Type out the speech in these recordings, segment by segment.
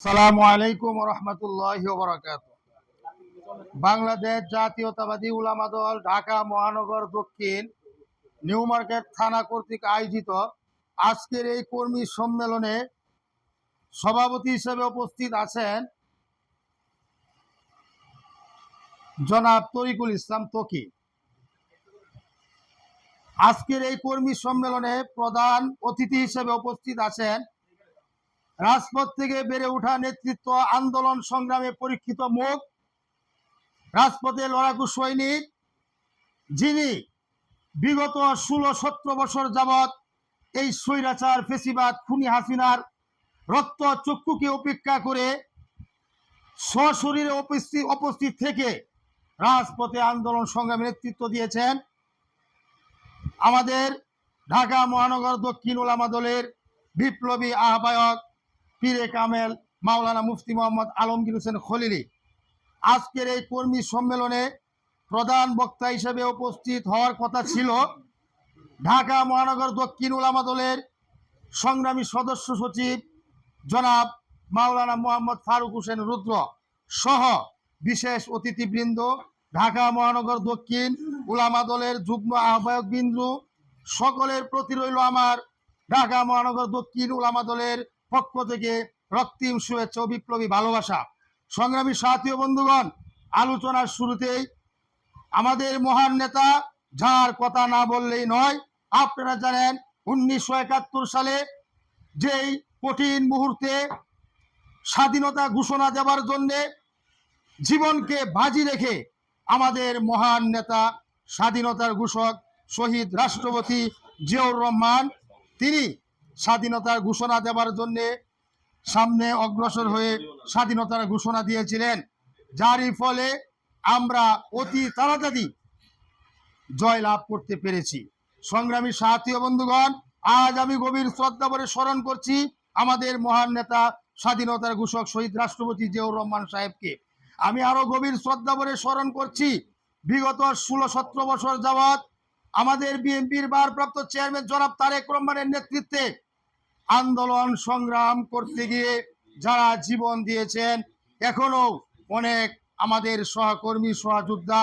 আসসালামু আলাইকুম রহমতুল্লাহি ওয়া বারাকাতুহু। বাংলাদেশ জাতীয়তাবাদী উলামা দল ঢাকা মহানগর দক্ষিণ নিউ মার্কেট থানা কর্তৃক আয়োজিত আজকের এই কর্মী সম্মেলনে সভাপতি হিসেবে উপস্থিত আছেন জনাব তরিকুল ইসলাম তকি। আজকের এই কর্মী সম্মেলনে প্রধান অতিথি হিসেবে উপস্থিত আছেন রাজপথ থেকে বেড়ে ওঠা নেতৃত্ব, আন্দোলন সংগ্রামে পরীক্ষিত মুখ, রাজপথে লড়াকু সৈনিক, যিনি বিগত 16-17 বছর যাবৎ এই স্বৈরাচার ফেসিবাদ খুনি হাসিনার রক্ত চক্ষুকে উপেক্ষা করে সশরীরে উপস্থিত থেকে রাজপথে আন্দোলন সংগ্রামে নেতৃত্ব দিয়েছেন আমাদের ঢাকা মহানগর দক্ষিণ উলামা দলের বিপ্লবী আহ্বায়ক পীরে কামেল মাওলানা মুফতি মোহাম্মদ আলমগীর হোসেন খলিলি। আজকের এই কর্মী সম্মেলনে প্রধান বক্তা হিসেবে উপস্থিত হওয়ার কথা ছিল ঢাকা মহানগর দক্ষিণ উলামা দলের সংগ্রামী সদস্য সচিব জনাব মাওলানা মোহাম্মদ ফারুক হোসেন রুদ্র সহ বিশেষ অতিথিবৃন্দ, ঢাকা মহানগর দক্ষিণ উলামা দলের যুগ্ম আহ্বায়ক বিন্দু, সকলের প্রতি রইল আমার ঢাকা মহানগর দক্ষিণ উলামা দলের পক্ষ থেকে রক্তিম শুভেচ্ছা ও বিপ্লবী ভালোবাসা। সংগ্রামী সাথী ও বন্ধুগণ, আলোচনার শুরুতেই আমাদের মহান নেতা, যার কথা না বললেই নয়, আপনারা জানেন 1971 সালে যেই কঠিন মুহূর্তে স্বাধীনতা ঘোষণা দেওয়ার জন্য জীবনকে বাজি রেখে আমাদের মহান নেতা, স্বাধীনতার ঘোষক শহীদ রাষ্ট্রপতি জিয়াউর রহমান, তিনি স্বাধীনতার ঘোষণা দেওয়ার জন্য সামনে অগ্রসর হয়ে স্বাধীনতার ঘোষণা দিয়েছিলেন, যারই ফলে আমরা অতি তাড়াতাড়ি জয় লাভ করতে পেরেছি। সংগ্রামী সাথী ও বন্ধুগণ, আজ আমি গভীর শ্রদ্ধা ভরে স্মরণ করছি আমাদের মহান নেতা, স্বাধীনতার ঘোষক শহীদ রাষ্ট্রপতি জিয়াউর রহমান সাহেবকে। আমি আরো গভীর শ্রদ্ধা ভরে স্মরণ করছি বিগত 16-17 বছর যাবৎ আমাদের বিএনপির ভারপ্রাপ্ত চেয়ারম্যান জনাব তারেক রহমানের নেতৃত্বে আন্দোলন সংগ্রাম করতে গিয়ে যারা জীবন দিয়েছেন, এখনো অনেক আমাদের সহকর্মী সহযোদ্ধা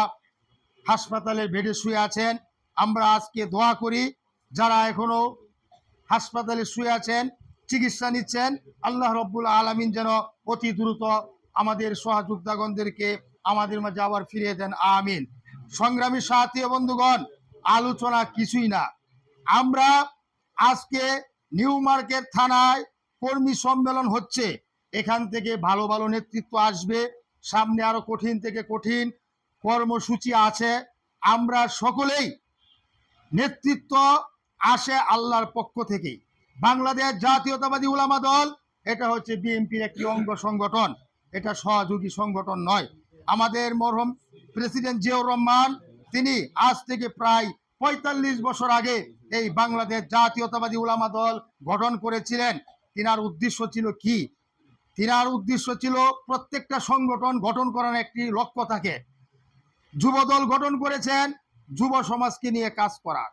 হাসপাতালের বেডে শুয়ে আছেন। আমরা আজকে দোয়া করি যারা এখনো হাসপাতালে শুয়ে আছেন, চিকিৎসা নিচ্ছেন, আল্লাহ রব্বুল আলামিন যেন অতি দ্রুত আমাদের সহযোদ্ধাগণদেরকে আমাদের মাঝে আবার ফিরিয়ে দেন, আমিন। সংগ্রামী সাথী ও বন্ধুগণ, আলোচনা কিছুই না, আমরা আজকে নিউ মার্কেট থানায় কর্মী সম্মেলন হচ্ছে, এখান থেকে ভালো ভালো নেতৃত্ব আসবে, সামনে আরো কঠিন থেকে কঠিন কর্মসূচি আছে। আমরা সকলেই নেতৃত্ব আসে আল্লাহর পক্ষ থেকে। বাংলাদেশ জাতীয়তাবাদী উলামা দল এটা হচ্ছে বিএনপির একটি অঙ্গ সংগঠন, এটা সহযোগী সংগঠন নয়। আমাদের মরহুম প্রেসিডেন্ট জিয়াউর রহমান তিনি আজ থেকে প্রায় 45 বছর আগে এই বাংলাদেশ জাতীয়তাবাদী উলামা দল গঠন করেছিলেন। তিনার উদ্দেশ্য ছিল কি? তিনার উদ্দেশ্য ছিল প্রত্যেকটা সংগঠন গঠন করার একটি লক্ষ্য থাকে। যুব দল গঠন করেছেন যুব সমাজকে নিয়ে কাজ করা,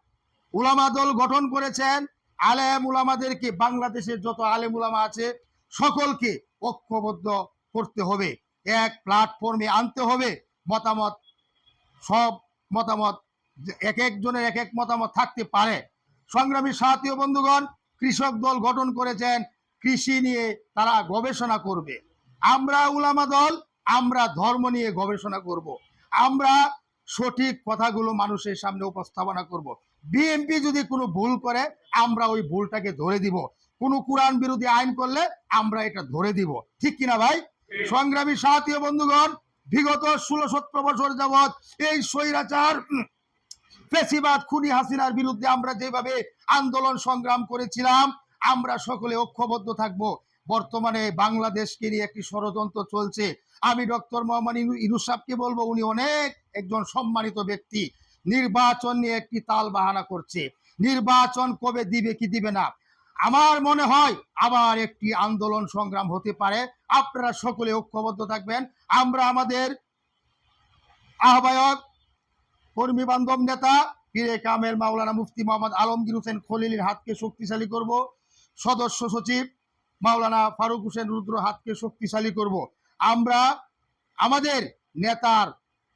উলামা দল গঠন করেছেন আলেম উলামাদেরকে, বাংলাদেশের যত আলেম উলামা আছে সকলকে ঐক্যবদ্ধ করতে হবে, এক প্ল্যাটফর্মে আনতে হবে। মতামত, সব মতামত, এক একজনের এক এক মতামত থাকতে পারে। সংগ্রামী সাথী ও বন্ধুগণ, কৃষক দল গঠন করেছেন, কৃষি নিয়ে তারা গবেষণা করবে। আমরা উলামা দল, আমরা ধর্ম নিয়ে গবেষণা করব, আমরা সঠিক কথাগুলো মানুষের সামনে উপস্থাপনা করব। বিএনপি যদি কোনো ভুল করে আমরা ওই ভুলটাকে ধরে দিব, কোনো কোরআন বিরোধী আইন করলে আমরা এটা ধরে দিব, ঠিক কিনা ভাই? সংগ্রামী সাথী ও বন্ধুগণ, বিগত 16-17 বছর যাবৎ এই স্বৈরাচার ফেসিবাদ খুনি হাসিনার বিরুদ্ধে আমরা যেভাবে আন্দোলন সংগ্রাম করেছিলাম, আমরা সকলে ঐক্যবদ্ধ থাকব। বর্তমানে বাংলাদেশকে নিয়ে একটি ষড়যন্ত্র চলছে। আমি ডক্টর মোহাম্মদ ইউনূস সাহেবকে বলবো, উনি অনেক একজন সম্মানিত ব্যক্তি, নির্বাচন নিয়ে একটি তাল বাহানা করছে। নির্বাচন কবে দিবে কি দিবে না, আমার মনে হয় আবার একটি আন্দোলন সংগ্রাম হতে পারে। আপনারা সকলে ঐক্যবদ্ধ থাকবেন। আমরা আমাদের আহ্বায়ক কর্মী বান্ধব নেতা পীরে কামেল মাওলানা মুফতি মোহাম্মদ আলমগীর হোসেন খলিলির হাতকে শক্তিশালী করব। সদস্য সচিব মাওলানা ফারুক হোসেন রুদ্র হাতকে শক্তিশালী করব। আমরা আমাদের নেতার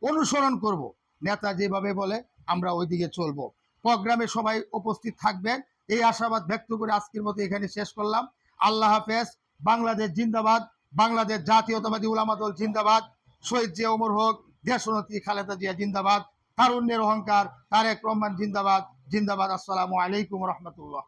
অনুসরণ করব, নেতা যেভাবে বলে আমরা ওইদিকে চলব। প্রোগ্রামে সবাই উপস্থিত থাকবেন এই আশাবাদ ব্যক্ত করে আজকের মতো এখানে শেষ করলাম। আল্লাহ হাফেজ। বাংলাদেশ জিন্দাবাদ, বাংলাদেশ জাতীয়তাবাদী উলামা দল জিন্দাবাদ, শহীদ জিয়া ওমর হক, দেশনেত্রী খালেদা জিয়া জিন্দাবাদ, তারুণ্যের অহংকার তারেক রহমান জিন্দাবাদ জিন্দাবাদ। আসসালামু আলাইকুম রহমতুল্লাহ।